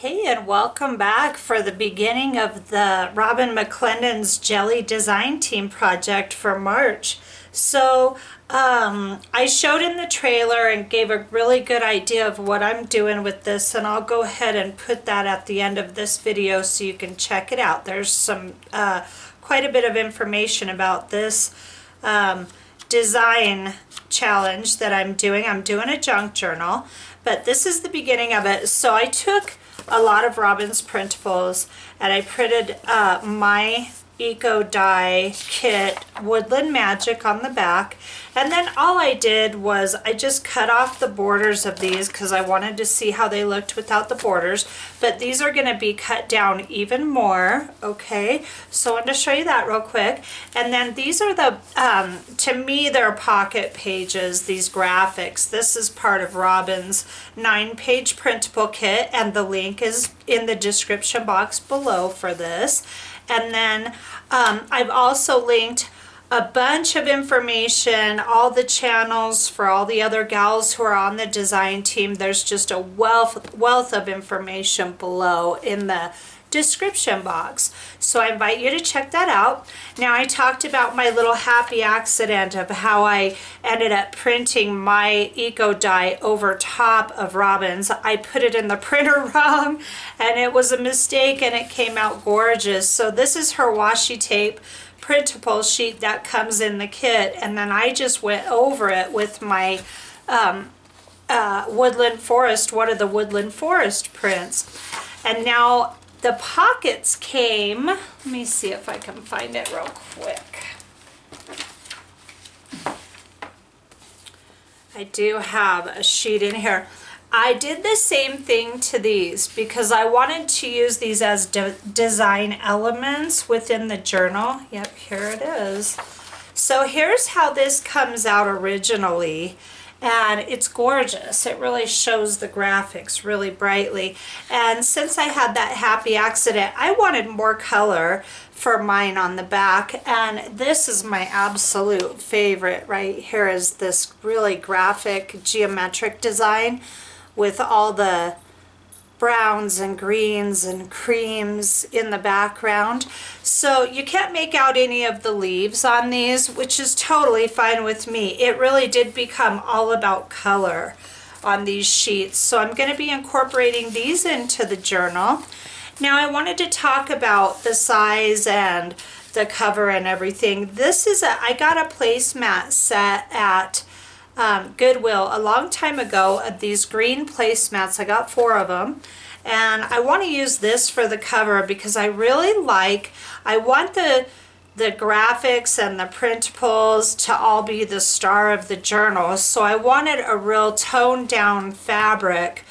Hey, and welcome back for the beginning of the Robyn McClendon's Gelli design team project for March. So I showed in the trailer and gave a really good idea of what I'm doing with this, and I'll go ahead and put that at the end of this video so you can check it out. There's some quite a bit of information about this design challenge that I'm doing. I'm doing a junk journal, but this is the beginning of it. So I took a lot of Robyn's printables and I printed my Eco Die kit Woodland Magic on the back, and then all I did was I just cut off the borders of these because I wanted to see how they looked without the borders, but these are going to be cut down even more. Okay, so I wanted to show you that real quick. And then these are the to me they're pocket pages, these graphics. This is part of Robyn's 9-page printable kit, and the link is in the description box below for this. And then I've also linked a bunch of information, all the channels for all the other gals who are on the design team. There's just a wealth of information below in the description box. So I invite you to check that out. Now, I talked about my little happy accident of how I ended up printing my Eco Die over top of Robyn's. I put it in the printer wrong and it was a mistake and it came out gorgeous. So this is her washi tape printable sheet that comes in the kit, and then I just went over it with my Woodland Forest, one of the Woodland Forest prints. And now the pockets came, let me see if I can find it real quick. I do have a sheet in here. I did the same thing to these because I wanted to use these as design elements within the journal. Yep, here it is. So here's how this comes out originally. And it's gorgeous. It really shows the graphics really brightly. And since I had that happy accident, I wanted more color for mine on the back. And this is my absolute favorite right here, is this really graphic geometric design with all the browns and greens and creams in the background. So you can't make out any of the leaves on these, which is totally fine with me. It really did become all about color on these sheets. So I'm going to be incorporating these into the journal. Now, I wanted to talk about the size and the cover and everything. This is I got a placemat set at Goodwill a long time ago of these green placemats. I got 4 of them, and I want to use this for the cover because I really I want the graphics and the printables to all be the star of the journal. So I wanted a real toned down fabric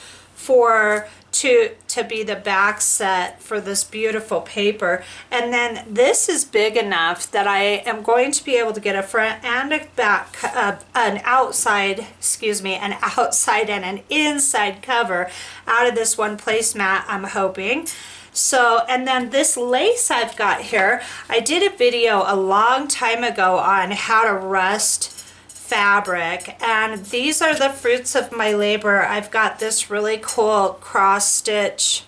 to be the back set for this beautiful paper. And then this is big enough that I am going to be able to get a front and a back, an outside and an inside cover out of this one placemat, I'm hoping. So, and then this lace I've got here, I did a video a long time ago on how to rust fabric, and these are the fruits of my labor. I've got this really cool cross stitch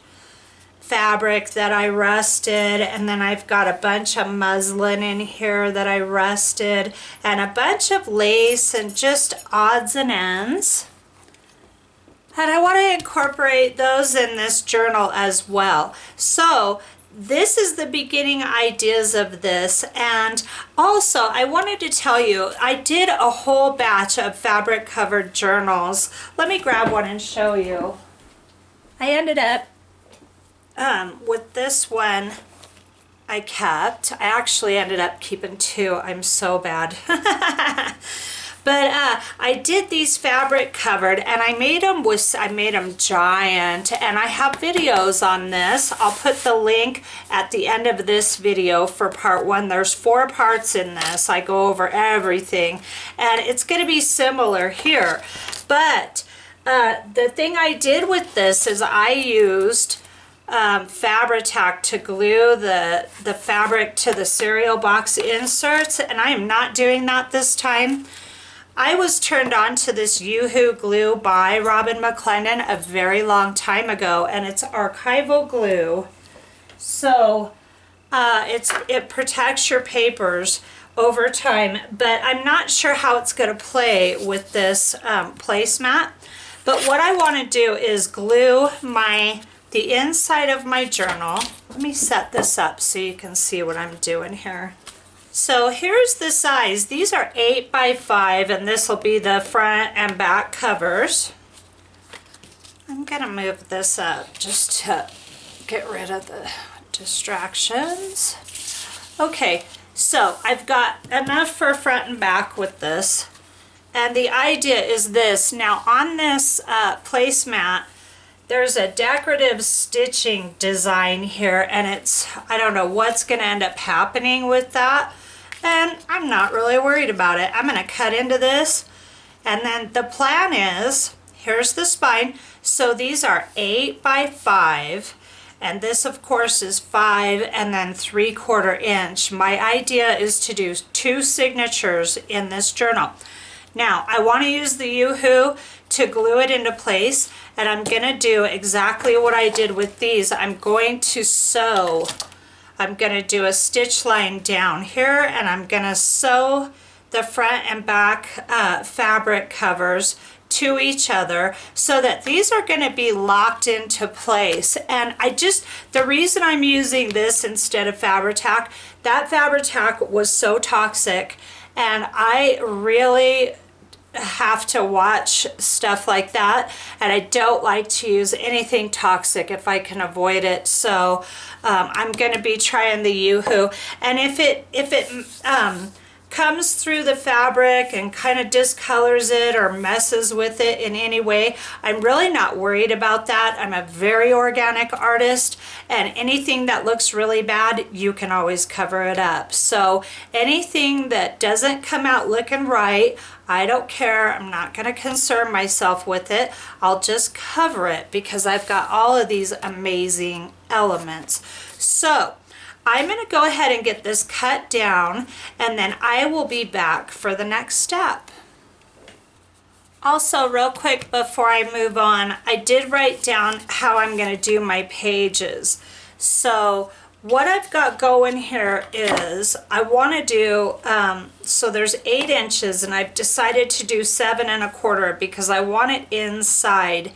fabric that I rusted, and then I've got a bunch of muslin in here that I rusted, and a bunch of lace and just odds and ends. And I want to incorporate those in this journal as well. So this is the beginning ideas of this. And also I wanted to tell you, I did a whole batch of fabric covered journals. Let me grab one and show you. I ended up with this one I kept. I actually ended up keeping 2. I'm so bad. But I did these fabric covered, and I made them giant, and I have videos on this. I'll put the link at the end of this video for part 1. There's 4 parts in this. I go over everything, and it's going to be similar here. But the thing I did with this is I used Fabri-Tac to glue the fabric to the cereal box inserts, and I am not doing that this time. I was turned on to this Yoo-Hoo glue by Robyn McClendon a very long time ago, and it's archival glue. So it protects your papers over time, but I'm not sure how it's going to play with this placemat. But what I want to do is glue the inside of my journal. Let me set this up so you can see what I'm doing here. So here's the size. These are 8 by 5, and this will be the front and back covers. I'm going to move this up just to get rid of the distractions. Okay, so I've got enough for front and back with this. And the idea is this. Now on this placemat, there's a decorative stitching design here, and I don't know what's going to end up happening with that. And I'm not really worried about it. I'm going to cut into this, and then the plan is, here's the spine. So these are 8 by 5, and this of course is 5 and then 3/4 inch. My idea is to do 2 signatures in this journal. Now I want to use the Yoo-Hoo to glue it into place, and I'm going to do exactly what I did with these. I'm going to sew. I'm going to do a stitch line down here, and I'm going to sew the front and back fabric covers to each other so that these are going to be locked into place. And the reason I'm using this instead of Fabri-Tac, that Fabri-Tac was so toxic, and I really have to watch stuff like that, and I don't like to use anything toxic if I can avoid it. So I'm going to be trying the Yoo-Hoo, and if it comes through the fabric and kind of discolors it or messes with it in any way, I'm really not worried about that. I'm a very organic artist, and anything that looks really bad, you can always cover it up. So anything that doesn't come out looking right, I don't care. I'm not going to concern myself with it. I'll just cover it because I've got all of these amazing elements. So I'm going to go ahead and get this cut down, and then I will be back for the next step. Also, real quick before I move on, I did write down how I'm going to do my pages. So what I've got going here is I want to do, so there's 8 inches, and I've decided to do 7 1/4 because I want it inside.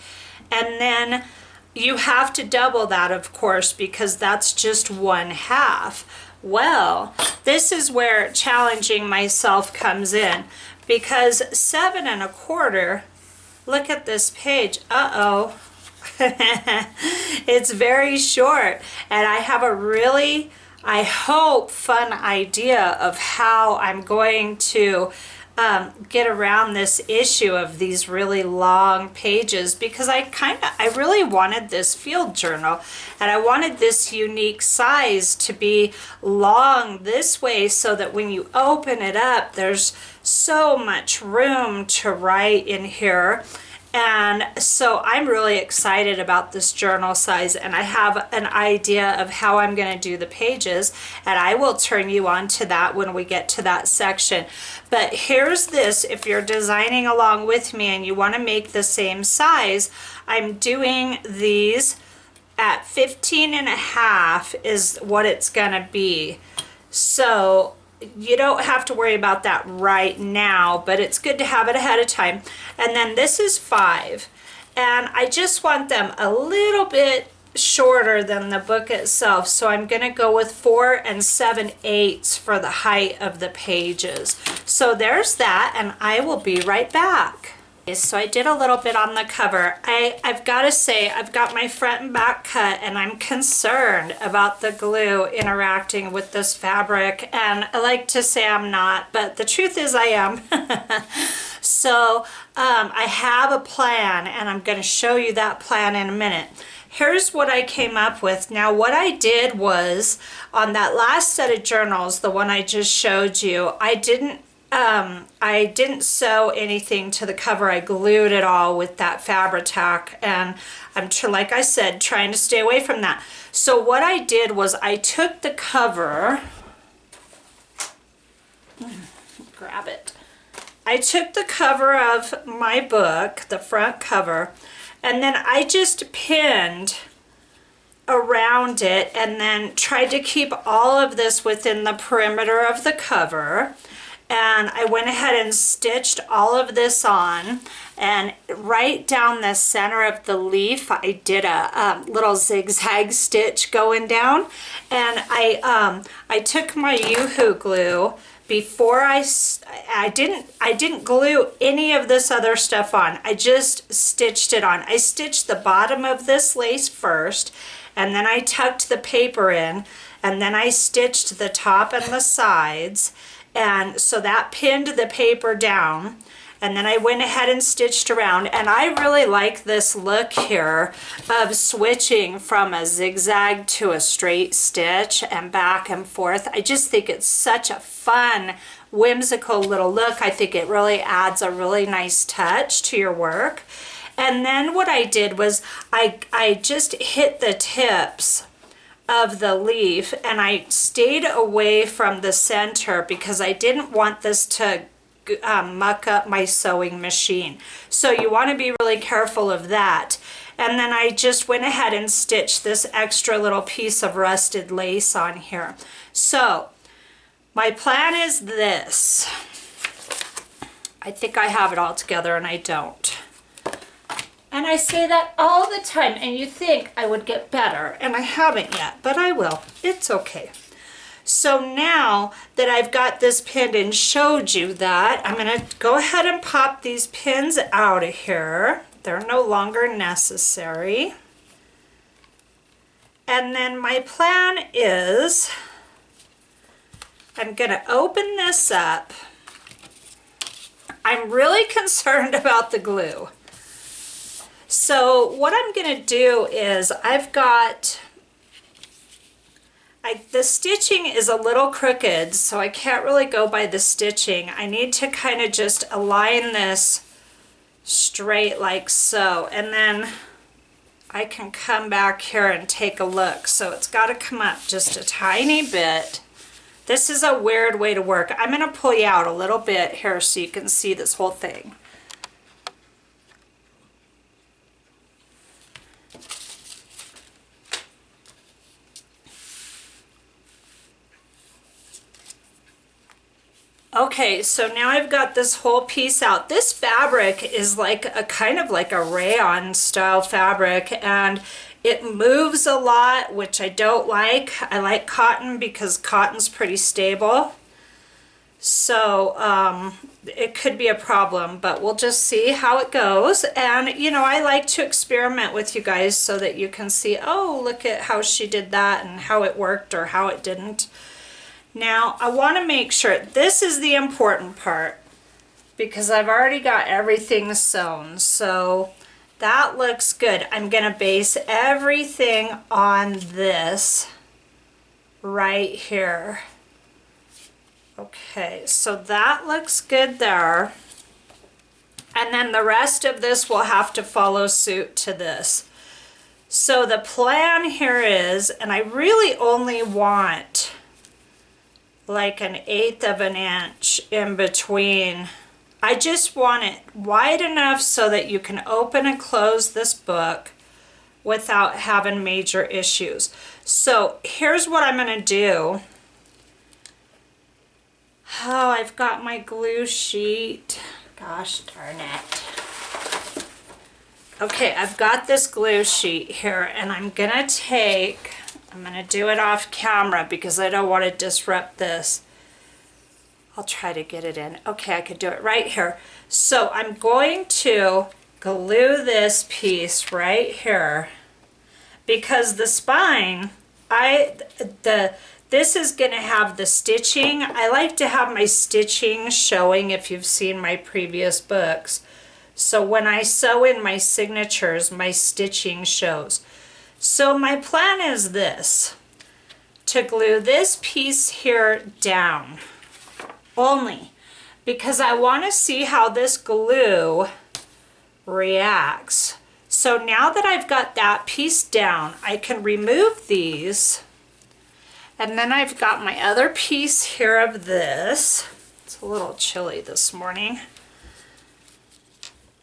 And then you have to double that, of course, because that's just 1/2. Well, this is where challenging myself comes in, because 7 1/4, look at this page, uh-oh. It's very short, and I have a really, I hope, fun idea of how I'm going to get around this issue of these really long pages, because I really wanted this field journal, and I wanted this unique size to be long this way so that when you open it up, there's so much room to write in here. And so I'm really excited about this journal size, and I have an idea of how I'm going to do the pages, and I will turn you on to that when we get to that section. But here's this, if you're designing along with me and you want to make the same size, I'm doing these at 15 1/2 is what it's going to be. So you don't have to worry about that right now, but it's good to have it ahead of time. And then this is 5, and I just want them a little bit shorter than the book itself, so I'm going to go with 4 7/8 for the height of the pages. So there's that, and I will be right back. So I did a little bit on the cover. I've got to say, I've got my front and back cut, and I'm concerned about the glue interacting with this fabric, and I like to say I'm not, but the truth is I am. So I have a plan, and I'm going to show you that plan in a minute. Here's what I came up with. Now what I did was, on that last set of journals, the one I just showed you, I didn't sew anything to the cover. I glued it all with that Fabri-Tac, and I'm like I said, trying to stay away from that. So what I did was I took the cover, grab it. I took the cover of my book, the front cover, and then I just pinned around it and then tried to keep all of this within the perimeter of the cover. And I went ahead and stitched all of this on, and right down the center of the leaf I did a little zigzag stitch going down. And I took my Yoo-Hoo glue before I didn't glue any of this other stuff on. I just stitched it on. I stitched the bottom of this lace first, and then I tucked the paper in, and then I stitched the top and the sides. And so that pinned the paper down, and then I went ahead and stitched around. And I really like this look here of switching from a zigzag to a straight stitch and back and forth. I just think it's such a fun, whimsical little look. I think it really adds a really nice touch to your work. And then what I did was I just hit the tips of the leaf, and I stayed away from the center because I didn't want this to muck up my sewing machine. So you want to be really careful of that. And then I just went ahead and stitched this extra little piece of rusted lace on here. So my plan is this. I think I have it all together, and I don't. And I say that all the time, and you think I would get better, and I haven't yet, but I will. It's okay. So now that I've got this pinned and showed you that, I'm going to go ahead and pop these pins out of here. They're no longer necessary. And then my plan is I'm going to open this up. I'm really concerned about the glue. So what I'm going to do is the stitching is a little crooked, so I can't really go by the stitching. I need to kind of just align this straight like so, and then I can come back here and take a look. So it's got to come up just a tiny bit. This is a weird way to work. I'm going to pull you out a little bit here so you can see this whole thing. Okay, so now I've got this whole piece out. This fabric is like a kind of like a rayon style fabric, and it moves a lot, which I don't like. I like cotton because cotton's pretty stable. So it could be a problem, but we'll just see how it goes. And you know, I like to experiment with you guys so that you can see, oh, look at how she did that and how it worked or how it didn't. Now, I want to make sure, this is the important part, because I've already got everything sewn, so that looks good. I'm going to base everything on this right here. Okay, so that looks good there. And then the rest of this will have to follow suit to this. So the plan here is, and I really only want like 1/8 of an inch in between. I just want it wide enough so that you can open and close this book without having major issues. So here's what I'm going to do. Oh, I've got my glue sheet. Gosh darn it. Okay, I've got this glue sheet here, and I'm going to do it off camera because I don't want to disrupt this. I'll try to get it in. Okay, I could do it right here. So I'm going to glue this piece right here because the spine, this is going to have the stitching. I like to have my stitching showing if you've seen my previous books. So when I sew in my signatures, my stitching shows. So my plan is this, to glue this piece here down only because I want to see how this glue reacts. So now that I've got that piece down, I can remove these, and then I've got my other piece here of this. It's a little chilly this morning.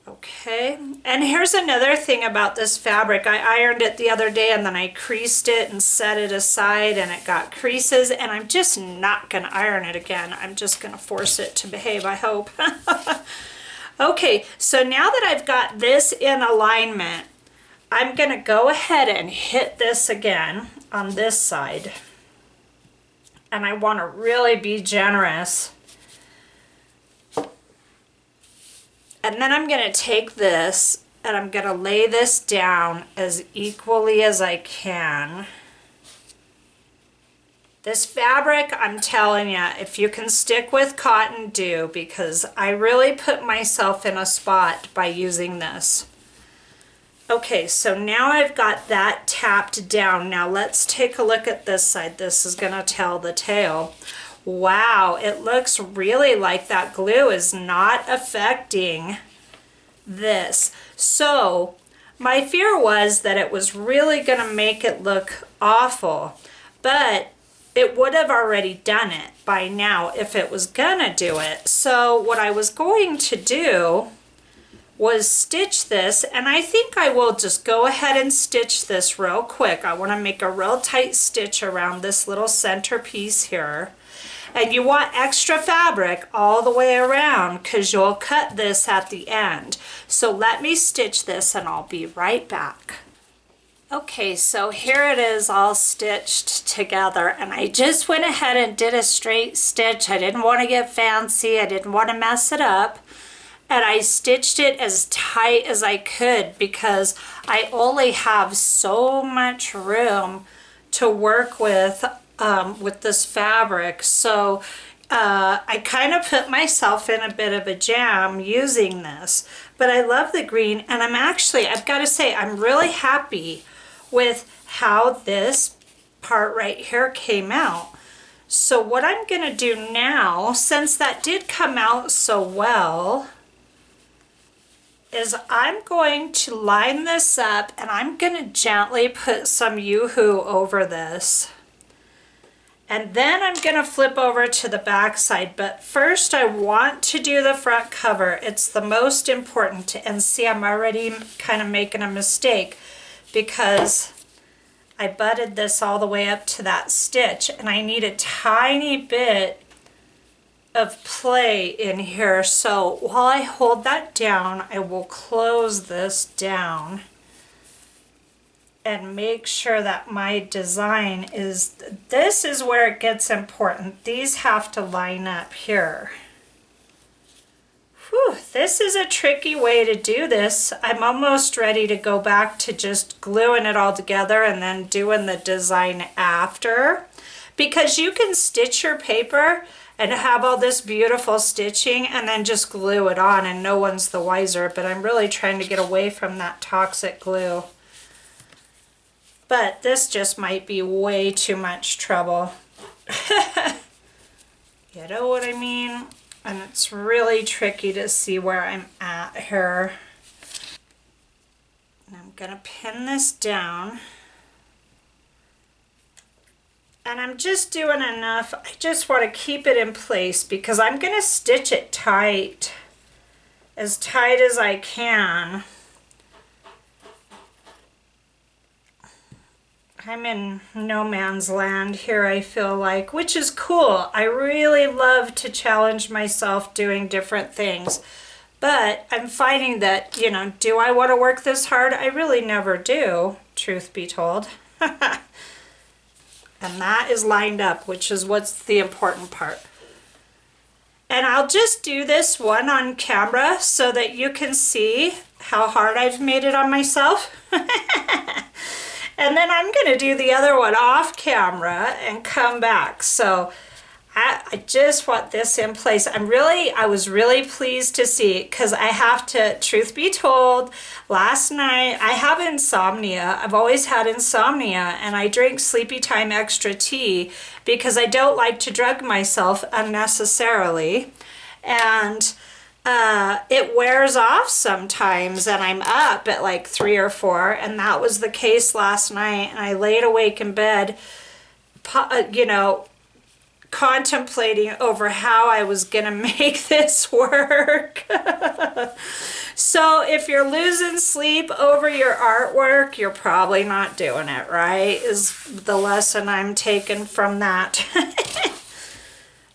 Okay, and here's another thing about this fabric. I ironed it the other day and then I creased it and set it aside and it got creases, and I'm just not gonna iron it again. I'm just gonna force it to behave, I hope. Okay, so now that I've got this in alignment, I'm gonna go ahead and hit this again on this side. And I wanna really be generous. And then I'm gonna take this and I'm gonna lay this down as equally as I can. This fabric, I'm telling you, if you can stick with cotton, do, because I really put myself in a spot by using this. Okay, so now I've got that tapped down. Now let's take a look at this side. This is gonna tell the tale. Wow, it looks really like that glue is not affecting this. So my fear was that it was really gonna make it look awful, but it would have already done it by now if it was gonna do it. So what I was going to do was stitch this, and I think I will just go ahead and stitch this real quick. I wanna make a real tight stitch around this little center piece here. And you want extra fabric all the way around because you'll cut this at the end. So let me stitch this and I'll be right back. Okay, so here it is all stitched together, and I just went ahead and did a straight stitch. I didn't want to get fancy, I didn't want to mess it up. And I stitched it as tight as I could because I only have so much room to work with this fabric. So I kind of put myself in a bit of a jam using this, but I love the green, and I've got to say, I'm really happy with how this part right here came out. So what I'm gonna do now, since that did come out so well, is I'm going to line this up and I'm gonna gently put some Yoo-hoo over this. And then I'm gonna flip over to the back side, but first I want to do the front cover. It's the most important, and see, I'm already kind of making a mistake because I butted this all the way up to that stitch, and I need a tiny bit of play in here. So while I hold that down, I will close this down and make sure that my design is, this is where it gets important. These have to line up here. Whew, this is a tricky way to do this. I'm almost ready to go back to just gluing it all together and then doing the design after, because you can stitch your paper and have all this beautiful stitching and then just glue it on and no one's the wiser, but I'm really trying to get away from that toxic glue. But this just might be way too much trouble. You know what I mean? And it's really tricky to see where I'm at here. And I'm gonna pin this down. And I'm just doing enough. I just want to keep it in place because I'm gonna stitch it tight, as tight as I can. I'm in no man's land here, I feel like, which is cool. I really love to challenge myself doing different things. But I'm finding that, you know, do I want to work this hard? I really never do, truth be told. And that is lined up, which is what's the important part. And I'll just do this one on camera so that you can see how hard I've made it on myself. And then I'm going to do the other one off camera and come back. So I just want this in place. I was really pleased to see, because I have to, truth be told, last night I have insomnia. I've always had insomnia, and I drink sleepy time extra tea because I don't like to drug myself unnecessarily. And it wears off sometimes, and I'm up at like 3 or 4, and that was the case last night. And I laid awake in bed, you know, contemplating over how I was gonna make this work. So if you're losing sleep over your artwork, you're probably not doing it right, is the lesson I'm taking from that.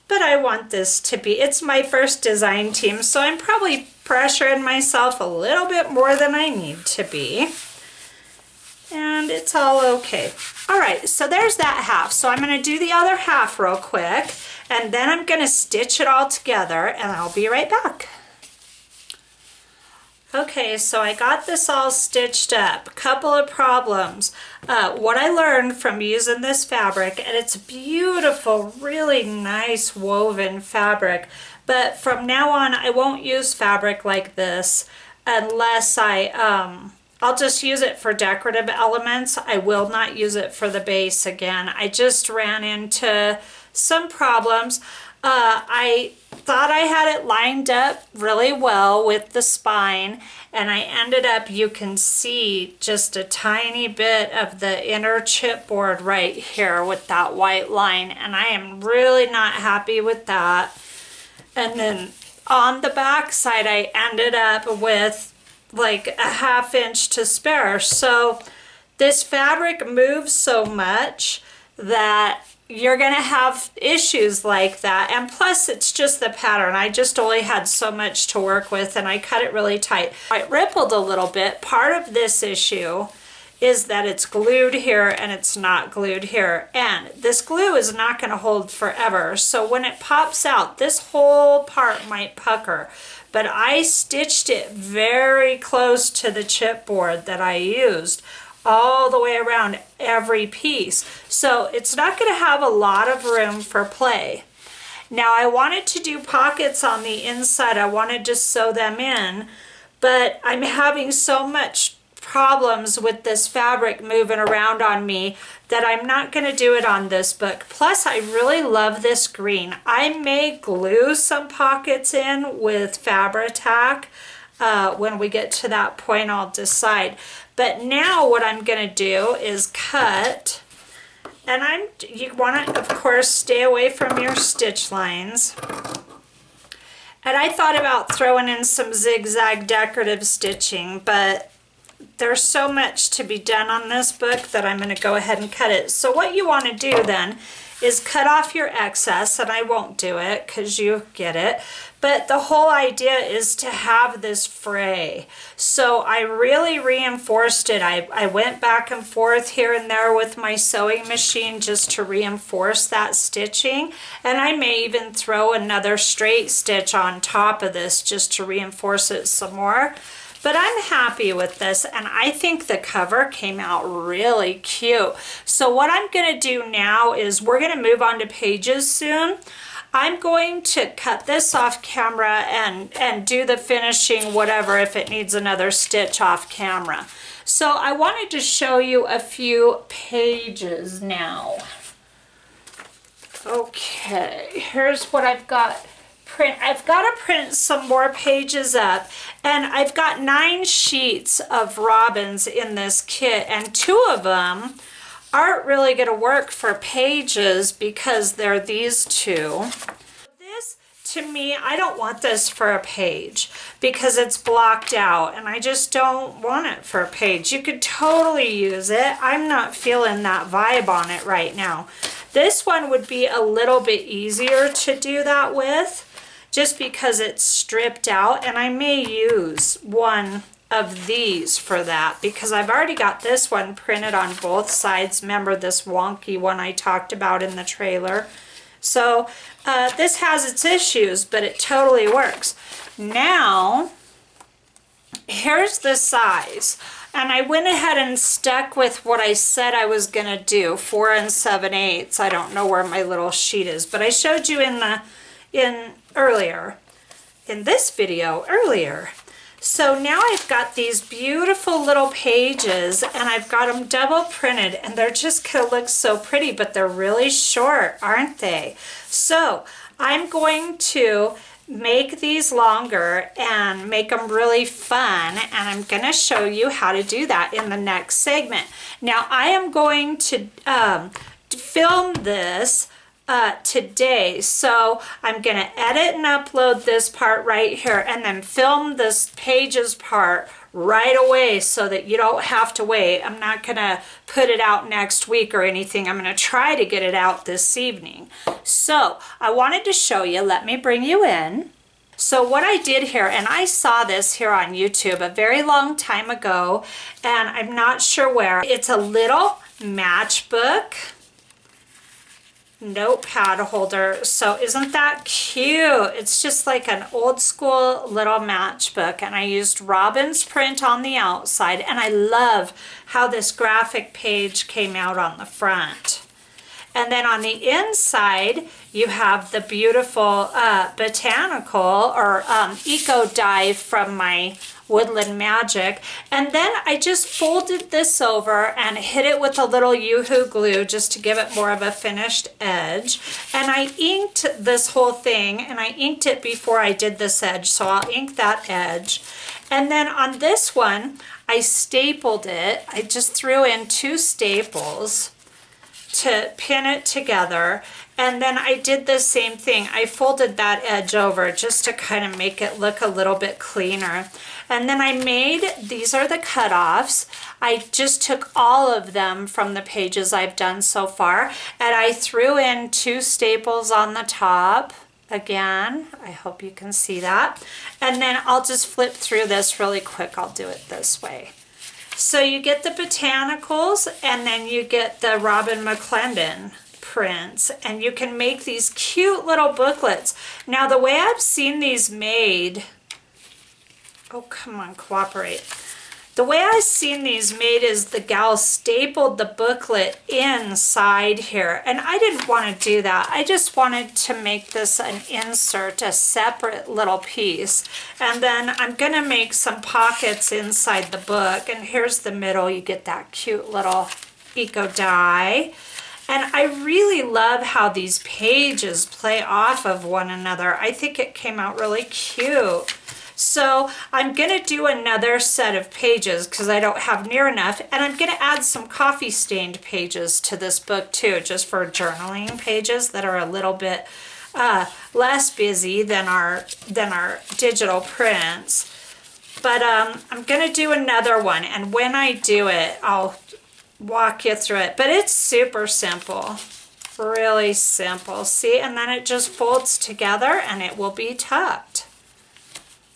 But I want this to be, it's my first design team, so I'm probably pressuring myself a little bit more than I need to be. And it's all okay. All right, so there's that half. So I'm gonna do the other half real quick, and then I'm gonna stitch it all together, and I'll be right back. Okay, so I got this all stitched up. A couple of problems. What I learned from using this fabric, and it's beautiful, really nice woven fabric, but from now on I won't use fabric like this unless I'll just use it for decorative elements. I will not use it for the base again. I just ran into some problems. I thought I had it lined up really well with the spine, and I ended up, you can see just a tiny bit of the inner chipboard right here with that white line, and I am really not happy with that. And then on the back side I ended up with like a 1/2 inch to spare. So this fabric moves so much that you're gonna have issues like that. And plus it's just the pattern. I just only had so much to work with, and I cut it really tight. It rippled a little bit. Part of this issue is that it's glued here and it's not glued here. And this glue is not gonna hold forever. So when it pops out, this whole part might pucker. But I stitched it very close to the chipboard that I used, all the way around every piece. So it's not going to have a lot of room for play. Now I wanted to do pockets on the inside. I wanted to sew them in, but I'm having so much problems with this fabric moving around on me that I'm not going to do it on this book. Plus I really love this green. I may glue some pockets in with Fabri-Tac. When we get to that point I'll decide. But now what I'm going to do is cut, and you want to of course stay away from your stitch lines. And I thought about throwing in some zigzag decorative stitching, but there's so much to be done on this book that I'm going to go ahead and cut it. So what you want to do then is cut off your excess, and I won't do it because you get it. But the whole idea is to have this fray. So I really reinforced it. I went back and forth here and there with my sewing machine just to reinforce that stitching. And I may even throw another straight stitch on top of this just to reinforce it some more. But I'm happy with this, and I think the cover came out really cute. So what I'm going to do now is we're going to move on to pages soon. I'm going to cut this off camera and do the finishing whatever if it needs another stitch off camera. So I wanted to show you a few pages now. Okay, here's what I've got. I've got to print some more pages up, and I've got 9 sheets of Robyn's in this kit, and 2 of them aren't really going to work for pages because they're these 2. This, to me, I don't want this for a page because it's blocked out, and I just don't want it for a page. You could totally use it. I'm not feeling that vibe on it right now. This one would be a little bit easier to do that with, just because it's stripped out, and I may use one of these for that because I've already got this one printed on both sides. Remember this wonky one I talked about in the trailer? So this has its issues, but it totally works. Now, here's the size. And I went ahead and stuck with what I said I was gonna do, 4 7/8. I don't know where my little sheet is, but I showed you in this video earlier. So now I've got these beautiful little pages, and I've got them double printed, and they're just gonna look so pretty, but they're really short, aren't they? So I'm going to make these longer and make them really fun, and I'm gonna show you how to do that in the next segment. Now I am going to film this today. So I'm going to edit and upload this part right here and then film this pages part right away so that you don't have to wait. I'm not going to put it out next week or anything. I'm going to try to get it out this evening. So I wanted to show you, let me bring you in. So what I did here, and I saw this here on YouTube a very long time ago, and I'm not sure where. It's a little matchbook notepad holder. So isn't that cute? It's just like an old school little matchbook, and I used Robyn's print on the outside, and I love how this graphic page came out on the front. And then on the inside, you have the beautiful botanical or eco die from my Woodland Magic. And then I just folded this over and hit it with a little Yoo-hoo glue just to give it more of a finished edge. And I inked this whole thing, and I inked it before I did this edge, so I'll ink that edge. And then on this one, I stapled it. I just threw in 2 staples to pin it together, and then I did the same thing. I folded that edge over just to kind of make it look a little bit cleaner. And then I made, these are the cutoffs. I just took all of them from the pages I've done so far, and I threw in 2 staples on the top. Again, I hope you can see that. And then I'll just flip through this really quick. I'll do it this way. So you get the botanicals, and then you get the Robyn McClendon prints, and you can make these cute little booklets. Now the way I've seen these made, oh come on, cooperate. The way I've seen these made is the gal stapled the booklet inside here, and I didn't want to do that. I just wanted to make this an insert, a separate little piece. And then I'm going to make some pockets inside the book, and here's the middle. You get that cute little eco die. And I really love how these pages play off of one another. I think it came out really cute. So I'm going to do another set of pages because I don't have near enough, and I'm going to add some coffee stained pages to this book too, just for journaling pages that are a little bit less busy than our digital prints. But I'm going to do another one, and when I do it, I'll walk you through it. But it's super simple, really simple. See, and then it just folds together and it will be tucked.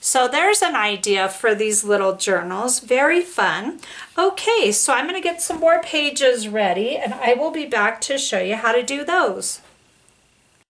So there's an idea for these little journals. Very fun. Okay, so I'm going to get some more pages ready, and I will be back to show you how to do those.